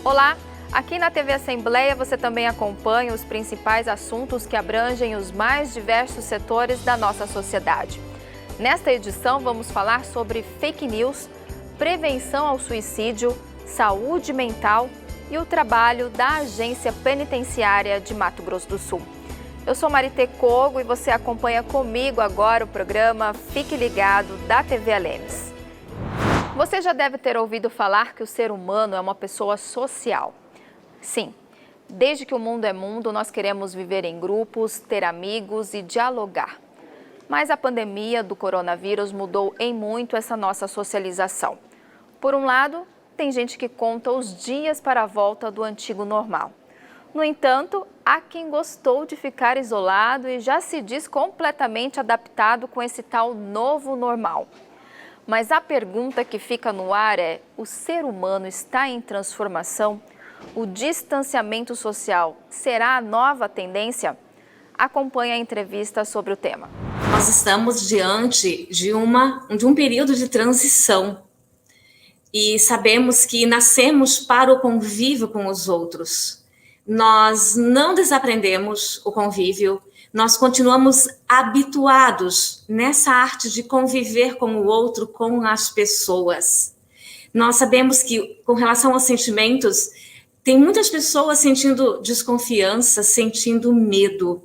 Olá, aqui na TV Assembleia você também acompanha os principais assuntos que abrangem os mais diversos setores da nossa sociedade. Nesta edição vamos falar sobre fake news, prevenção ao suicídio, saúde mental e o trabalho da Agência Penitenciária de Mato Grosso do Sul. Eu sou Marité Cogo e você acompanha comigo agora o programa Fique Ligado da TV Alemes. Você já deve ter ouvido falar que o ser humano é uma pessoa social. Sim, desde que o mundo é mundo, nós queremos viver em grupos, ter amigos e dialogar. Mas a pandemia do coronavírus mudou em muito essa nossa socialização. Por um lado, tem gente que conta os dias para a volta do antigo normal. No entanto, há quem gostou de ficar isolado e já se diz completamente adaptado com esse tal novo normal. Mas a pergunta que fica no ar é: o ser humano está em transformação? O distanciamento social será a nova tendência? Acompanhe a entrevista sobre o tema. Nós estamos diante de um período de transição e sabemos que nascemos para o convívio com os outros. Nós não desaprendemos o convívio, nós continuamos habituados nessa arte de conviver com o outro, com as pessoas. Nós sabemos que, com relação aos sentimentos, tem muitas pessoas sentindo desconfiança, sentindo medo.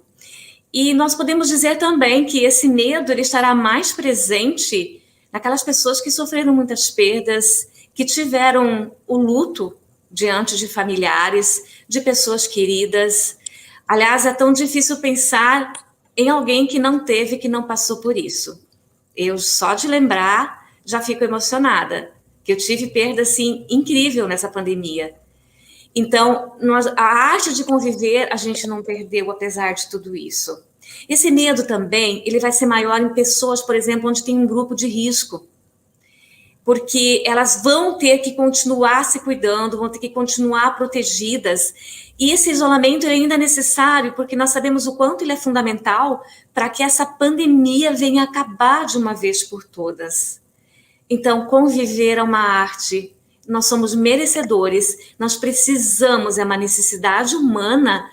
E nós podemos dizer também que esse medo ele estará mais presente naquelas pessoas que sofreram muitas perdas, que tiveram o luto diante de familiares, de pessoas queridas. Aliás, é tão difícil pensar em alguém que não teve, que não passou por isso. Eu, só de lembrar, já fico emocionada, que eu tive perda, assim, incrível nessa pandemia. Então, a arte de conviver, a gente não perdeu, apesar de tudo isso. Esse medo também, ele vai ser maior em pessoas, por exemplo, onde tem um grupo de risco, porque elas vão ter que continuar se cuidando, vão ter que continuar protegidas. E esse isolamento ainda é necessário, porque nós sabemos o quanto ele é fundamental para que essa pandemia venha acabar de uma vez por todas. Então, conviver é uma arte, nós somos merecedores, nós precisamos, é uma necessidade humana,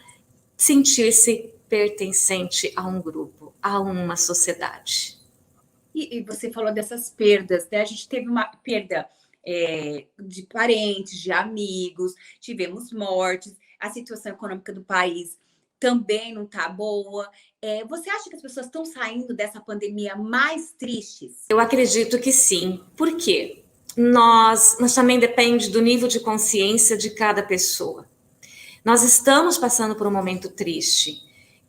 sentir-se pertencente a um grupo, a uma sociedade. E você falou dessas perdas, né? A gente teve uma perda de parentes, de amigos, tivemos mortes, a situação econômica do país também não está boa. Você acha que as pessoas estão saindo dessa pandemia mais tristes? Eu acredito que sim. Por quê? Nós também depende do nível de consciência de cada pessoa. Nós estamos passando por um momento triste.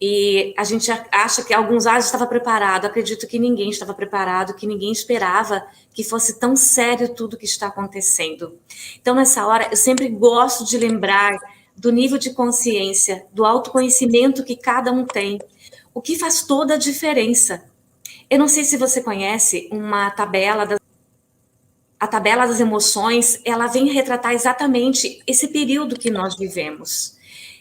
E a gente acha que alguns estava preparado. Acredito que ninguém estava preparado, que ninguém esperava que fosse tão sério tudo que está acontecendo. Então, nessa hora, eu sempre gosto de lembrar do nível de consciência, do autoconhecimento que cada um tem, o que faz toda a diferença. Eu não sei se você conhece uma tabela a tabela das emoções, ela vem retratar exatamente esse período que nós vivemos.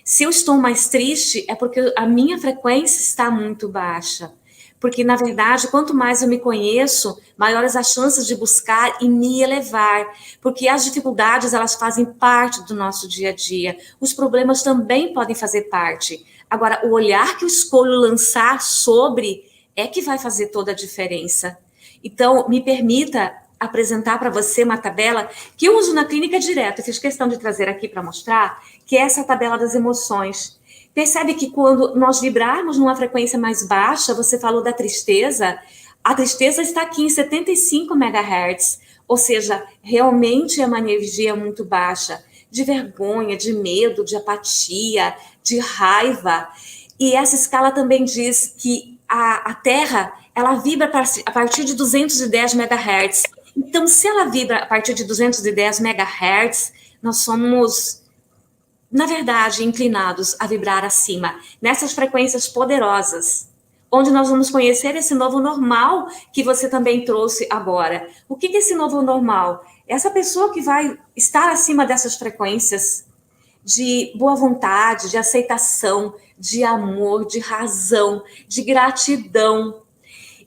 Se eu estou mais triste, é porque a minha frequência está muito baixa. Porque, na verdade, quanto mais eu me conheço, maiores as chances de buscar e me elevar. Porque as dificuldades, elas fazem parte do nosso dia a dia. Os problemas também podem fazer parte. Agora, o olhar que eu escolho lançar sobre é que vai fazer toda a diferença. Então, me permita apresentar para você uma tabela que eu uso na clínica direto. Eu fiz questão de trazer aqui para mostrar, que é essa tabela das emoções. Percebe que quando nós vibrarmos numa frequência mais baixa, você falou da tristeza, a tristeza está aqui em 75 MHz, ou seja, realmente é uma energia muito baixa, de vergonha, de medo, de apatia, de raiva. E essa escala também diz que a Terra, ela vibra a partir de 210 MHz. Então, se ela vibra a partir de 210 MHz, nós somos, na verdade, inclinados a vibrar acima, nessas frequências poderosas, onde nós vamos conhecer esse novo normal que você também trouxe agora. O que é esse novo normal? Essa pessoa que vai estar acima dessas frequências de boa vontade, de aceitação, de amor, de razão, de gratidão.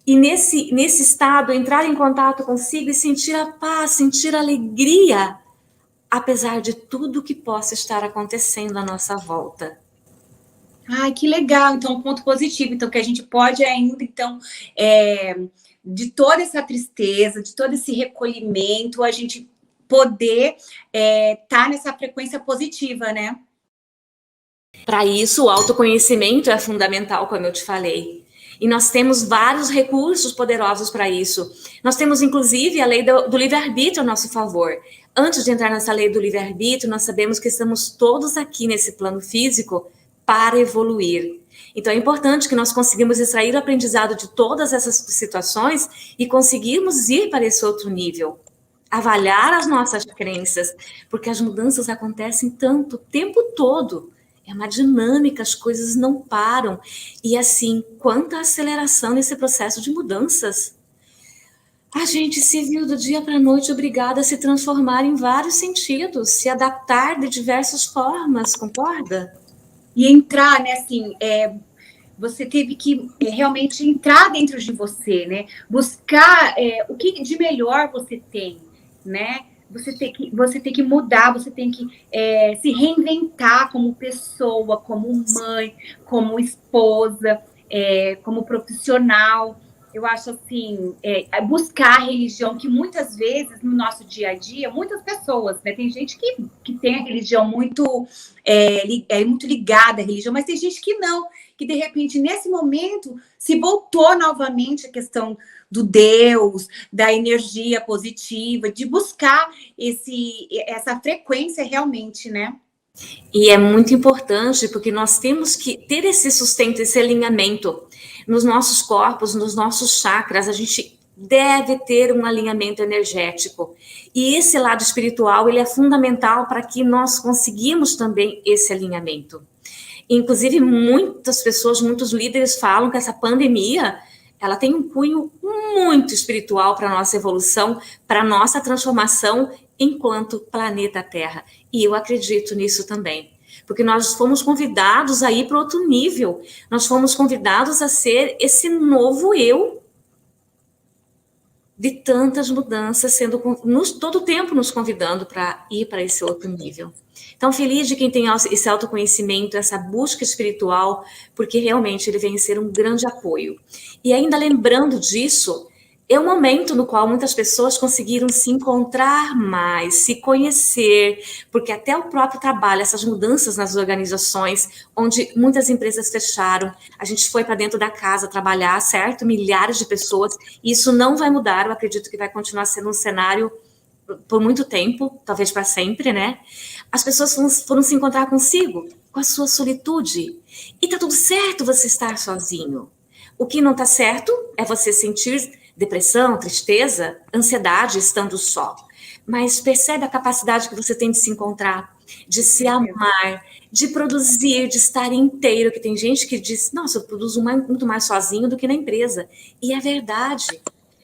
E nesse estado, entrar em contato consigo e sentir a paz, sentir a alegria, apesar de tudo que possa estar acontecendo à nossa volta. Ai, que legal. Então, um ponto positivo. Então, que a gente pode ainda, então, de toda essa tristeza, de todo esse recolhimento, a gente poder estar nessa frequência positiva, né? Para isso, o autoconhecimento é fundamental, como eu te falei. E nós temos vários recursos poderosos para isso. Nós temos, inclusive, a lei do livre-arbítrio a nosso favor. Antes de entrar nessa lei do livre-arbítrio, nós sabemos que estamos todos aqui nesse plano físico para evoluir. Então, é importante que nós conseguimos extrair o aprendizado de todas essas situações e conseguirmos ir para esse outro nível. Avaliar as nossas crenças, porque as mudanças acontecem tanto, o tempo todo. É uma dinâmica, as coisas não param. E assim, quanta aceleração nesse processo de mudanças. A gente se viu do dia para a noite obrigada a se transformar em vários sentidos, se adaptar de diversas formas, concorda? E entrar, né, assim, você teve que realmente entrar dentro de você, né? Buscar o que de melhor você tem, né? Você tem que mudar, você tem que se reinventar como pessoa, como mãe, como esposa, como profissional. Eu acho assim, buscar a religião, que muitas vezes no nosso dia a dia, muitas pessoas, né? Tem gente que tem a religião muito ligada à religião, mas tem gente que não, que de repente, nesse momento, se voltou novamente a questão do Deus, da energia positiva, de buscar essa frequência realmente, né? E é muito importante, porque nós temos que ter esse sustento, esse alinhamento nos nossos corpos, nos nossos chakras. A gente deve ter um alinhamento energético. E esse lado espiritual, ele é fundamental para que nós conseguimos também esse alinhamento. Inclusive, muitas pessoas, muitos líderes falam que essa pandemia, ela tem um cunho muito espiritual para a nossa evolução, para a nossa transformação enquanto planeta Terra. E eu acredito nisso também. Porque nós fomos convidados a ir para outro nível. Nós fomos convidados a ser esse novo eu de tantas mudanças, sendo todo o tempo nos convidando para ir para esse outro nível. Então, feliz de quem tem esse autoconhecimento, essa busca espiritual, porque realmente ele vem ser um grande apoio. E ainda lembrando disso, é um momento no qual muitas pessoas conseguiram se encontrar mais, se conhecer, porque até o próprio trabalho, essas mudanças nas organizações, onde muitas empresas fecharam, a gente foi para dentro da casa trabalhar, certo? Milhares de pessoas, e isso não vai mudar, eu acredito que vai continuar sendo um cenário por muito tempo, talvez para sempre, né? As pessoas foram se encontrar consigo, com a sua solitude. E tá tudo certo você estar sozinho. O que não tá certo é você sentir depressão, tristeza, ansiedade estando só. Mas percebe a capacidade que você tem de se encontrar, de se amar, de produzir, de estar inteiro, que tem gente que diz, nossa, eu produzo muito mais sozinho do que na empresa. E é verdade.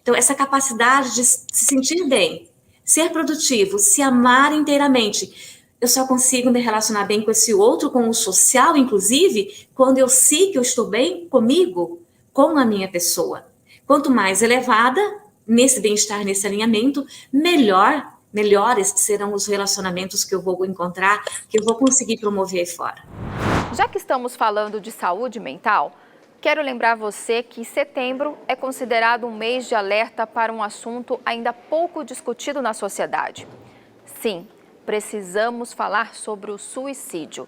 Então, essa capacidade de se sentir bem, ser produtivo, se amar inteiramente. Eu só consigo me relacionar bem com esse outro, com o social, inclusive, quando eu sei que eu estou bem comigo, com a minha pessoa. Quanto mais elevada nesse bem-estar, nesse alinhamento, melhores serão os relacionamentos que eu vou encontrar, que eu vou conseguir promover aí fora. Já que estamos falando de saúde mental, quero lembrar você que setembro é considerado um mês de alerta para um assunto ainda pouco discutido na sociedade. Sim, precisamos falar sobre o suicídio.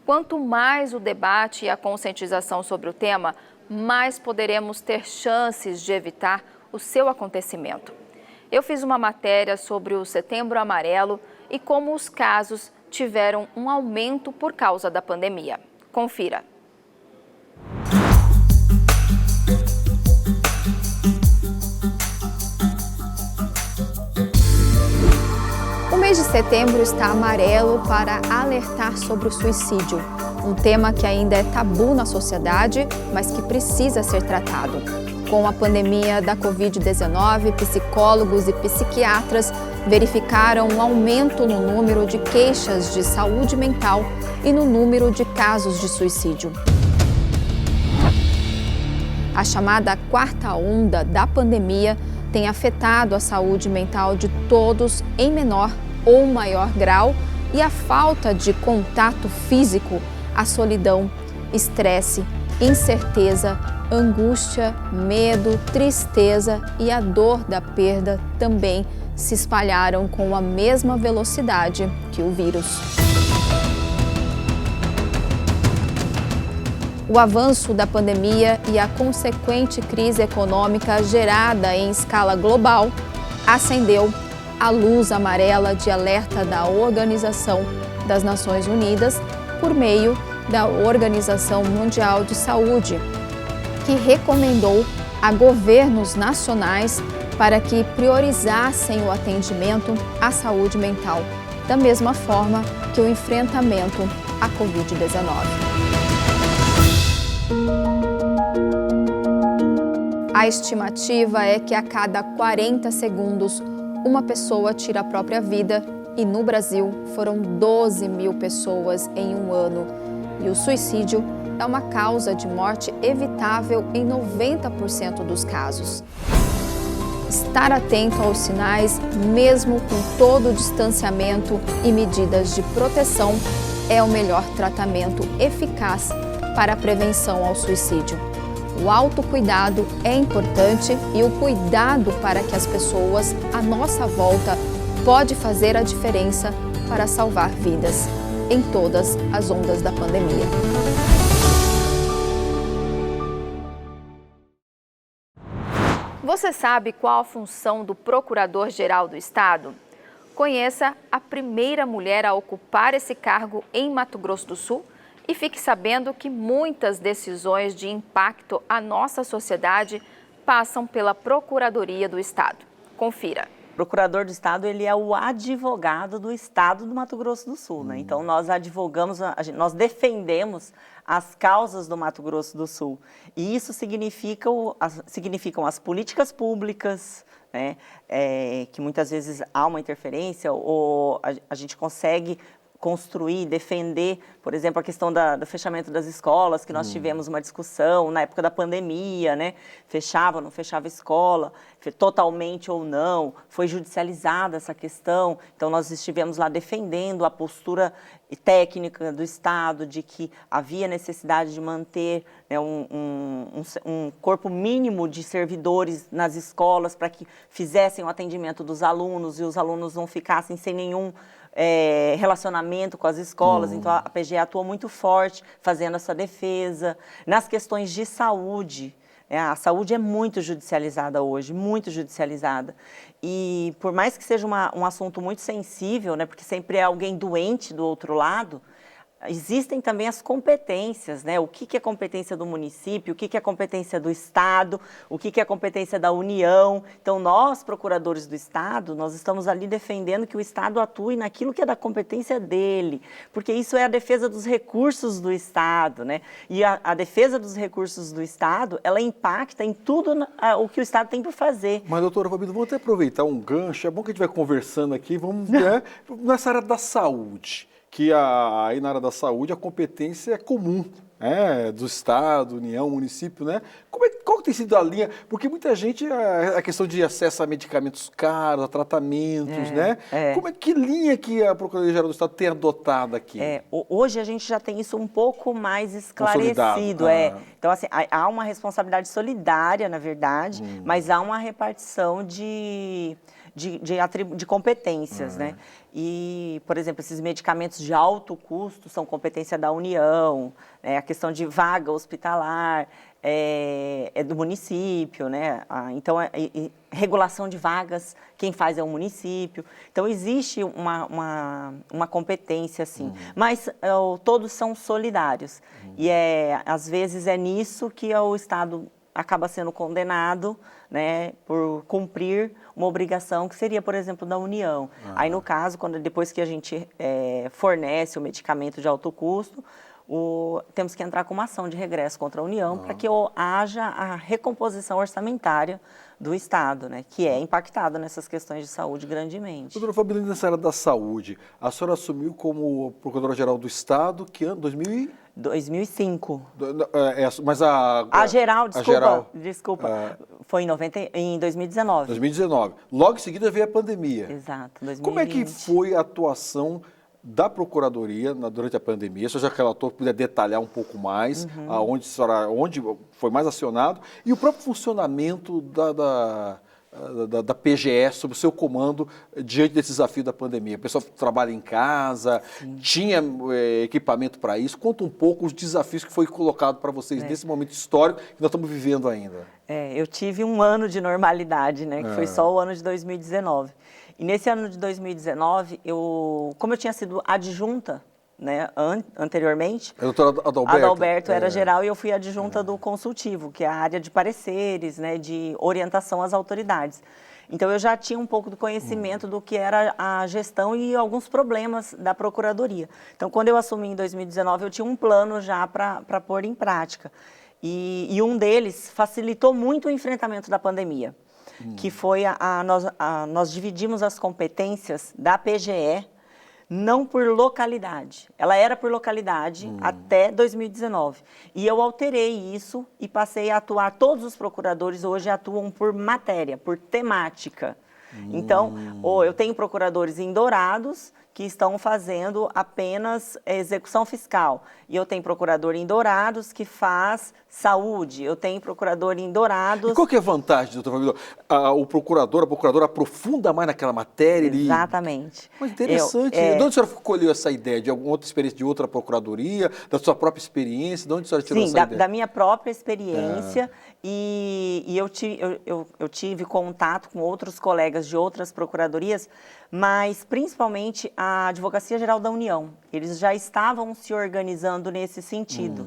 Quanto mais o debate e a conscientização sobre o tema, mais poderemos ter chances de evitar o seu acontecimento. Eu fiz uma matéria sobre o Setembro Amarelo e como os casos tiveram um aumento por causa da pandemia. Confira. O mês de setembro está amarelo para alertar sobre o suicídio, um tema que ainda é tabu na sociedade, mas que precisa ser tratado. Com a pandemia da Covid-19, psicólogos e psiquiatras verificaram um aumento no número de queixas de saúde mental e no número de casos de suicídio. A chamada quarta onda da pandemia tem afetado a saúde mental de todos em menor ou maior grau, e a falta de contato físico, a solidão, estresse, incerteza, angústia, medo, tristeza e a dor da perda também se espalharam com a mesma velocidade que o vírus. O avanço da pandemia e a consequente crise econômica gerada em escala global acendeu a luz amarela de alerta da Organização das Nações Unidas por meio da Organização Mundial de Saúde, que recomendou a governos nacionais para que priorizassem o atendimento à saúde mental, da mesma forma que o enfrentamento à Covid-19. A estimativa é que a cada 40 segundos uma pessoa tira a própria vida e no Brasil foram 12 mil pessoas em um ano. E o suicídio é uma causa de morte evitável em 90% dos casos. Estar atento aos sinais, mesmo com todo o distanciamento e medidas de proteção, é o melhor tratamento eficaz para a prevenção ao suicídio. O autocuidado é importante e o cuidado para que as pessoas à nossa volta pode fazer a diferença para salvar vidas em todas as ondas da pandemia. Você sabe qual a função do Procurador-Geral do Estado? Conheça a primeira mulher a ocupar esse cargo em Mato Grosso do Sul e fique sabendo que muitas decisões de impacto à nossa sociedade passam pela Procuradoria do Estado. Confira. O Procurador do Estado, ele é o advogado do Estado do Mato Grosso do Sul, né? Então, nós advogamos, nós defendemos as causas do Mato Grosso do Sul. E isso significam as políticas públicas, né? Que muitas vezes há uma interferência ou a gente consegue construir, defender, por exemplo, a questão do fechamento das escolas, que nós tivemos uma discussão na época da pandemia, né? Fechava, não fechava a escola, totalmente ou não, foi judicializada essa questão, então nós estivemos lá defendendo a postura técnica do Estado, de que havia necessidade de manter, né, um corpo mínimo de servidores nas escolas para que fizessem o atendimento dos alunos e os alunos não ficassem sem nenhum relacionamento com as escolas. Então a PGE atuou muito forte fazendo essa defesa. Nas questões de saúde, a saúde é muito judicializada hoje, muito judicializada. E por mais que seja um assunto muito sensível, né, porque sempre é alguém doente do outro lado, existem também as competências, né? O que é competência do município, o que é competência do Estado, o que é competência da União. Então, nós, procuradores do Estado, nós estamos ali defendendo que o Estado atue naquilo que é da competência dele, porque isso é a defesa dos recursos do Estado, né? E a defesa dos recursos do Estado, ela impacta em tudo o que o Estado tem por fazer. Mas, doutora Fabiana, vamos até aproveitar um gancho, é bom que a gente vai conversando aqui, vamos, né, nessa área da saúde. Que aí na área da saúde a competência é comum, né, do Estado, União, município, né? Qual tem sido a linha? Porque muita gente, a questão de acesso a medicamentos caros, a tratamentos, né? Que linha que a Procuradoria-Geral do Estado tem adotado aqui? Hoje a gente já tem isso um pouco mais esclarecido. Então, assim, há uma responsabilidade solidária, na verdade, mas há uma repartição de competências, né? E, por exemplo, esses medicamentos de alto custo são competência da União, né? A questão de vaga hospitalar é do município, né? Então, regulação de vagas, quem faz é o município. Então, existe uma competência, assim, mas todos são solidários. E, às vezes, é nisso que o Estado acaba sendo condenado, né, por cumprir uma obrigação que seria, por exemplo, da União. Aí, no caso, depois que a gente fornece o medicamento de alto custo, temos que entrar com uma ação de regresso contra a União para que haja a recomposição orçamentária do Estado, né, que é impactado nessas questões de saúde grandemente. Doutora Fabiana, nessa área da saúde, a senhora assumiu como Procuradora-Geral do Estado que ano? 2005. Mas A geral, geral, desculpa, foi em 2019. 2019. Logo em seguida veio a pandemia. Exato, 2020. Como é que foi a atuação da Procuradoria durante a pandemia? Se já relatou, puder detalhar um pouco mais, onde foi mais acionado, e o próprio funcionamento da PGE sob o seu comando diante desse desafio da pandemia. O pessoal trabalha em casa, tinha equipamento para isso. Conta um pouco os desafios que foi colocado para vocês nesse momento histórico que nós estamos vivendo ainda. Eu tive um ano de normalidade, né? Que foi só o ano de 2019. E nesse ano de 2019, como eu tinha sido adjunta, né, anteriormente, A doutora Adalberto era geral e eu fui adjunta do consultivo, que é a área de pareceres, né, de orientação às autoridades. Então eu já tinha um pouco do conhecimento do que era a gestão e alguns problemas da Procuradoria. Então quando eu assumi em 2019, eu tinha um plano já para pôr em prática. E um deles facilitou muito o enfrentamento da pandemia, que foi nós dividimos as competências da PGE, não por localidade. Ela era por localidade até 2019. E eu alterei isso e passei a atuar, todos os procuradores hoje atuam por matéria, por temática. Então, eu tenho procuradores em Dourados que estão fazendo apenas execução fiscal. E eu tenho procurador em Dourados que faz saúde. Eu tenho procurador em Dourados... E qual que é a vantagem, doutor Fabíola? A procuradora aprofunda mais naquela matéria? Exatamente. Mas interessante. De onde a senhora colheu essa ideia? De alguma outra experiência de outra procuradoria? Da sua própria experiência? De onde a senhora tirou essa ideia? Da minha própria experiência. E eu tive contato com outros colegas de outras procuradorias, mas principalmente a Advocacia Geral da União. Eles já estavam se organizando nesse sentido,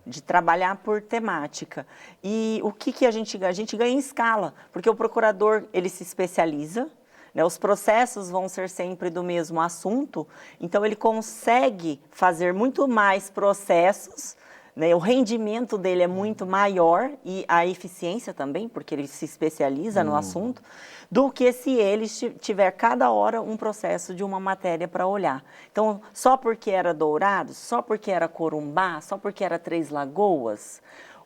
de trabalhar por temática. E o que a gente ganha? A gente ganha em escala, porque o procurador ele se especializa, né, os processos vão ser sempre do mesmo assunto, então ele consegue fazer muito mais processos, né, o rendimento dele é muito maior e a eficiência também, porque ele se especializa no assunto, do que se ele tiver cada hora um processo de uma matéria para olhar. Então, só porque era Dourados, só porque era Corumbá, só porque era Três Lagoas,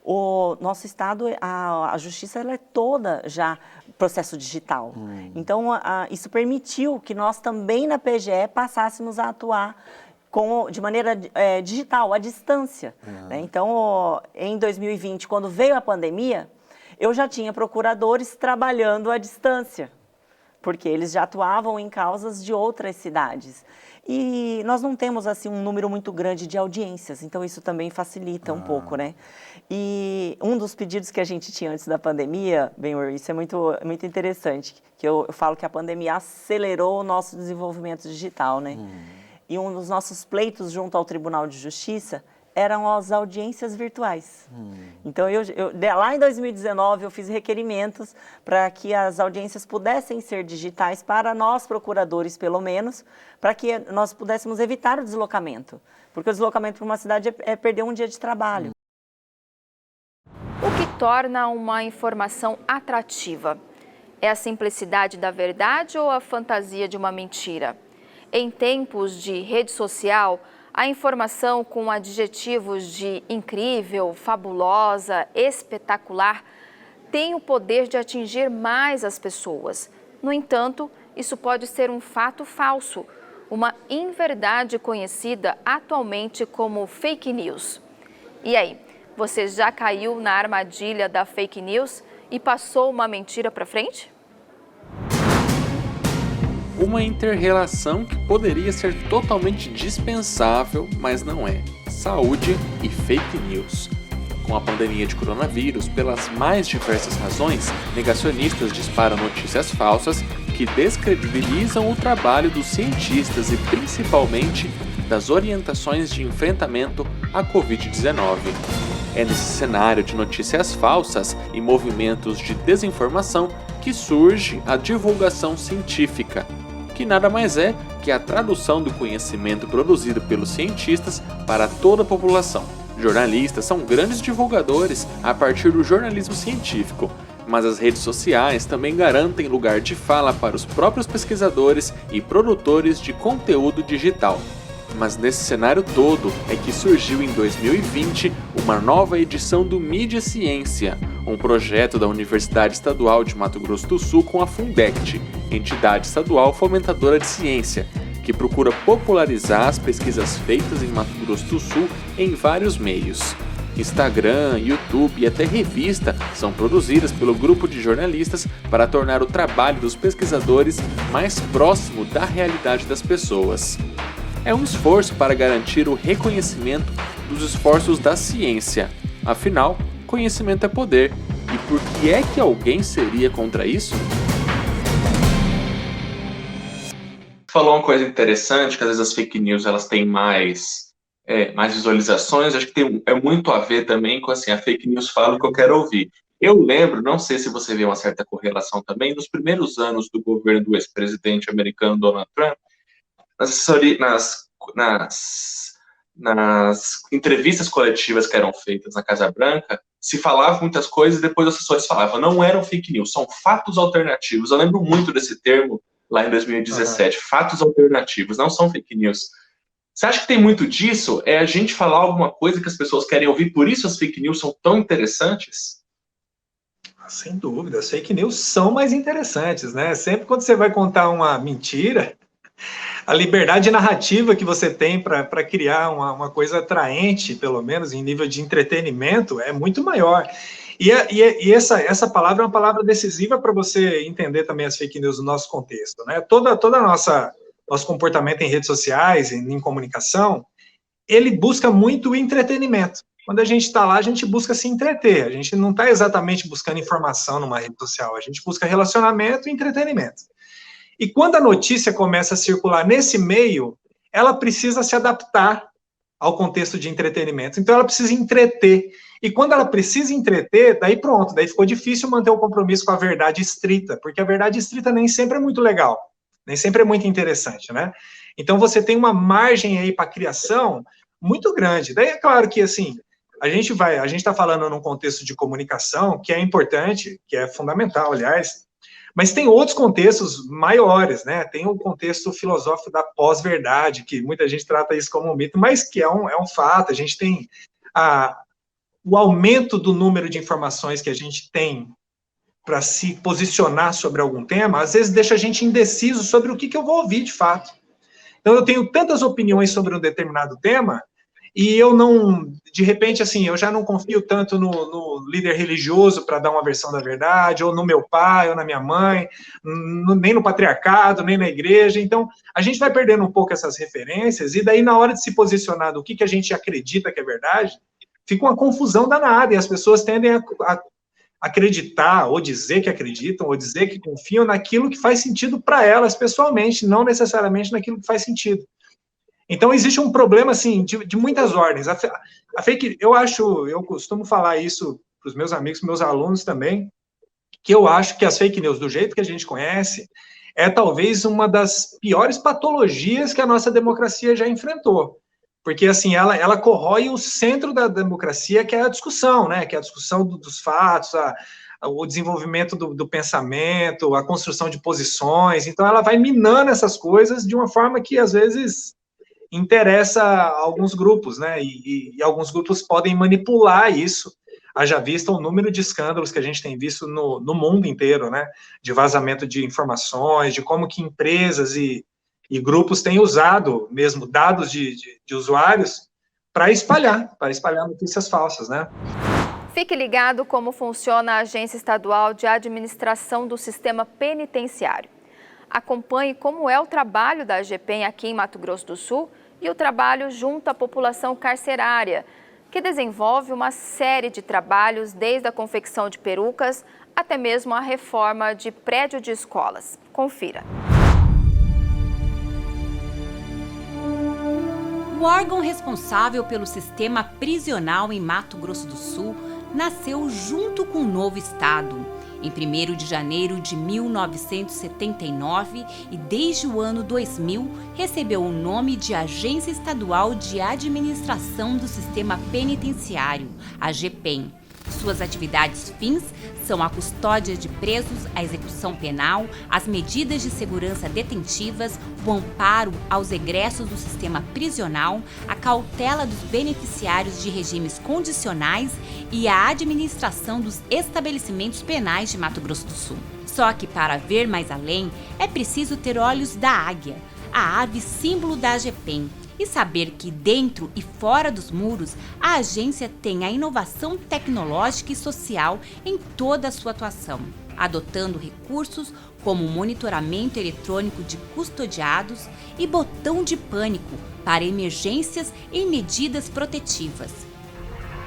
o nosso estado, a justiça ela é toda já processo digital. Então, isso permitiu que nós também na PGE passássemos a atuar de maneira digital, à distância. Né? Então, em 2020, quando veio a pandemia, eu já tinha procuradores trabalhando à distância, porque eles já atuavam em causas de outras cidades. E nós não temos assim um número muito grande de audiências, então isso também facilita um pouco, né? E um dos pedidos que a gente tinha antes da pandemia, Benhur, isso é muito interessante, que eu falo que a pandemia acelerou o nosso desenvolvimento digital, né? E um dos nossos pleitos junto ao Tribunal de Justiça eram as audiências virtuais. Então, lá em 2019, eu fiz requerimentos para que as audiências pudessem ser digitais para nós, procuradores, pelo menos, para que nós pudéssemos evitar o deslocamento. Porque o deslocamento para uma cidade é perder um dia de trabalho. O que torna uma informação atrativa? É a simplicidade da verdade ou a fantasia de uma mentira? Em tempos de rede social, a informação com adjetivos de incrível, fabulosa, espetacular tem o poder de atingir mais as pessoas. No entanto, isso pode ser um fato falso, uma inverdade conhecida atualmente como fake news. E aí, você já caiu na armadilha da fake news e passou uma mentira para frente? Uma inter-relação que poderia ser totalmente dispensável, mas não é. Saúde e fake news. Com a pandemia de coronavírus, pelas mais diversas razões, negacionistas disparam notícias falsas que descredibilizam o trabalho dos cientistas e principalmente das orientações de enfrentamento à Covid-19. É nesse cenário de notícias falsas e movimentos de desinformação que surge a divulgação científica, que nada mais é que a tradução do conhecimento produzido pelos cientistas para toda a população. Jornalistas são grandes divulgadores a partir do jornalismo científico, mas as redes sociais também garantem lugar de fala para os próprios pesquisadores e produtores de conteúdo digital. Mas nesse cenário todo é que surgiu em 2020 uma nova edição do Mídia Ciência, um projeto da Universidade Estadual de Mato Grosso do Sul com a Fundect, entidade estadual fomentadora de ciência, que procura popularizar as pesquisas feitas em Mato Grosso do Sul em vários meios. Instagram, YouTube e até revista são produzidas pelo grupo de jornalistas para tornar o trabalho dos pesquisadores mais próximo da realidade das pessoas. É um esforço para garantir o reconhecimento dos esforços da ciência. Afinal, conhecimento é poder. E por que é que alguém seria contra isso? Falou uma coisa interessante, que às vezes as fake news elas têm mais visualizações. Acho que é muito a ver também com assim, a fake news fala o que eu quero ouvir. Eu lembro, não sei se você vê uma certa correlação também, nos primeiros anos do governo do ex-presidente americano Donald Trump, nas entrevistas coletivas que eram feitas na Casa Branca, se falava muitas coisas e depois os assessores falavam, não eram fake news, são fatos alternativos. Eu lembro muito desse termo lá em 2017, fatos alternativos, não são fake news. Você acha que tem muito disso? É a gente falar alguma coisa que as pessoas querem ouvir, por isso as fake news são tão interessantes? Sem dúvida, as fake news são mais interessantes, né? Sempre quando você vai contar uma mentira, a liberdade narrativa que você tem para criar uma coisa atraente, pelo menos em nível de entretenimento, é muito maior. E essa palavra é uma palavra decisiva para você entender também as fake news no nosso contexto, né? Toda nosso comportamento em redes sociais, em comunicação, ele busca muito o entretenimento. Quando a gente está lá, a gente busca se entreter. A gente não está exatamente buscando informação numa rede social. A gente busca relacionamento e entretenimento. E quando a notícia começa a circular nesse meio, ela precisa se adaptar ao contexto de entretenimento. Então, ela precisa entreter. E quando ela precisa entreter, daí pronto, daí ficou difícil manter o compromisso com a verdade estrita, porque a verdade estrita nem sempre é muito legal, nem sempre é muito interessante, né? Então, você tem uma margem aí para criação muito grande. Daí é claro que, assim, a gente está falando num contexto de comunicação que é importante, que é fundamental, aliás, mas tem outros contextos maiores, né? Tem o contexto filosófico da pós-verdade, que muita gente trata isso como um mito, mas que é um fato. A gente tem o aumento do número de informações que a gente tem para se posicionar sobre algum tema, às vezes deixa a gente indeciso sobre o que eu vou ouvir de fato. Então, eu tenho tantas opiniões sobre um determinado tema, e eu não, de repente, assim, eu já não confio tanto no líder religioso para dar uma versão da verdade, ou no meu pai, ou na minha mãe, nem no patriarcado, nem na igreja. Então, a gente vai perdendo um pouco essas referências, e daí, na hora de se posicionar do que a gente acredita que é verdade, fica uma confusão danada, e as pessoas tendem a acreditar, ou dizer que acreditam, ou dizer que confiam naquilo que faz sentido para elas pessoalmente, não necessariamente naquilo que faz sentido. Então, existe um problema, assim, de muitas ordens. A fake, eu costumo falar isso para os meus amigos, meus alunos também, que eu acho que as fake news, do jeito que a gente conhece, é talvez uma das piores patologias que a nossa democracia já enfrentou. Porque, assim, ela corrói o centro da democracia, que é a discussão, né? Que é a discussão dos fatos, o desenvolvimento do pensamento, a construção de posições. Então, ela vai minando essas coisas de uma forma que, às vezes, interessa a alguns grupos, né? E alguns grupos podem manipular isso, haja vista o número de escândalos que a gente tem visto no mundo inteiro, né? De vazamento de informações, de como que empresas e grupos têm usado mesmo dados de usuários para espalhar notícias falsas, né? Fique ligado como funciona a Agência Estadual de Administração do Sistema Penitenciário. Acompanhe como é o trabalho da AGPEN aqui em Mato Grosso do Sul e o trabalho junto à população carcerária, que desenvolve uma série de trabalhos desde a confecção de perucas até mesmo a reforma de prédio de escolas. Confira. O órgão responsável pelo sistema prisional em Mato Grosso do Sul nasceu junto com o novo estado, em 1º de janeiro de 1979, e desde o ano 2000 recebeu o nome de Agência Estadual de Administração do Sistema Penitenciário, AGPEN. Suas atividades fins são a custódia de presos, a execução penal, as medidas de segurança detentivas, o amparo aos egressos do sistema prisional, a cautela dos beneficiários de regimes condicionais e a administração dos estabelecimentos penais de Mato Grosso do Sul. Só que para ver mais além, é preciso ter olhos da águia, a ave símbolo da AGEPEM, e saber que dentro e fora dos muros, a agência tem a inovação tecnológica e social em toda a sua atuação, adotando recursos como monitoramento eletrônico de custodiados e botão de pânico para emergências e medidas protetivas.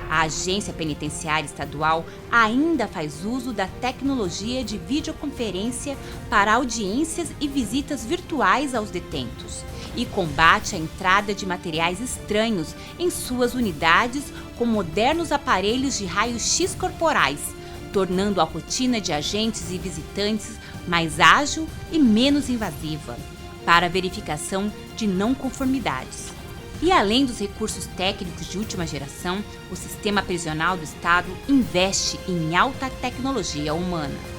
A Agência Penitenciária Estadual ainda faz uso da tecnologia de videoconferência para audiências e visitas virtuais aos detentos e combate a entrada de materiais estranhos em suas unidades com modernos aparelhos de raio-x corporais, tornando a rotina de agentes e visitantes mais ágil e menos invasiva, para a verificação de não conformidades. E além dos recursos técnicos de última geração, o sistema prisional do Estado investe em alta tecnologia humana.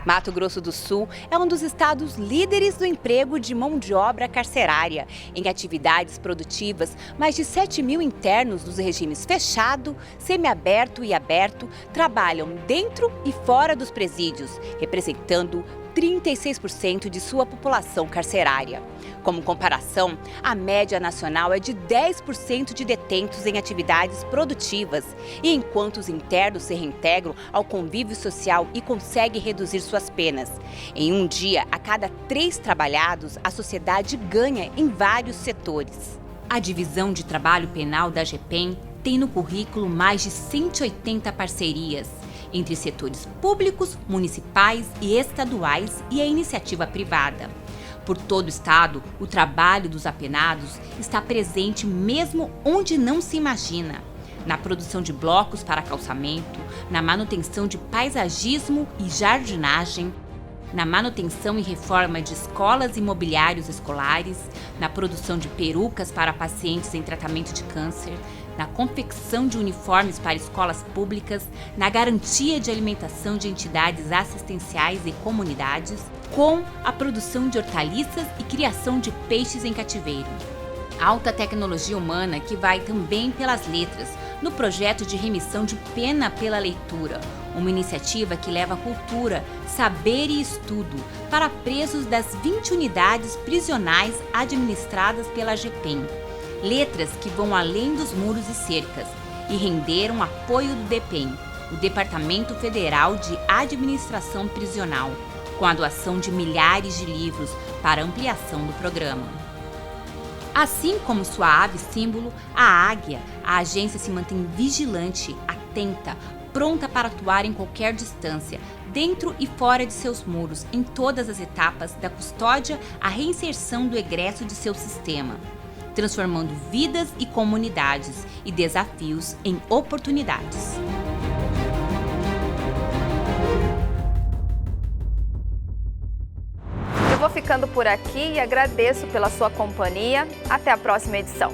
Mato Grosso do Sul é um dos estados líderes do emprego de mão de obra carcerária. Em atividades produtivas, mais de 7.000 internos dos regimes fechado, semiaberto e aberto trabalham dentro e fora dos presídios, representando 36% de sua população carcerária. Como comparação, a média nacional é de 10% de detentos em atividades produtivas, e enquanto os internos se reintegram ao convívio social e conseguem reduzir suas penas. Em um dia, a cada 3 trabalhados, a sociedade ganha em vários setores. A Divisão de Trabalho Penal da AGEPEM tem no currículo mais de 180 parcerias entre setores públicos, municipais e estaduais e a iniciativa privada. Por todo o estado, o trabalho dos apenados está presente mesmo onde não se imagina. Na produção de blocos para calçamento, na manutenção de paisagismo e jardinagem, na manutenção e reforma de escolas e mobiliários escolares, na produção de perucas para pacientes em tratamento de câncer, na confecção de uniformes para escolas públicas, na garantia de alimentação de entidades assistenciais e comunidades, com a produção de hortaliças e criação de peixes em cativeiro. Alta tecnologia humana que vai também pelas letras, no projeto de remissão de pena pela leitura, uma iniciativa que leva cultura, saber e estudo para presos das 20 unidades prisionais administradas pela AGEPEM. Letras que vão além dos muros e cercas e renderam apoio do DEPEN, o Departamento Federal de Administração Prisional, com a doação de milhares de livros para ampliação do programa. Assim como sua ave símbolo, a águia, a agência se mantém vigilante, atenta, pronta para atuar em qualquer distância, dentro e fora de seus muros, em todas as etapas da custódia à reinserção do egresso de seu sistema, transformando vidas e comunidades e desafios em oportunidades. Eu vou ficando por aqui e agradeço pela sua companhia. Até a próxima edição.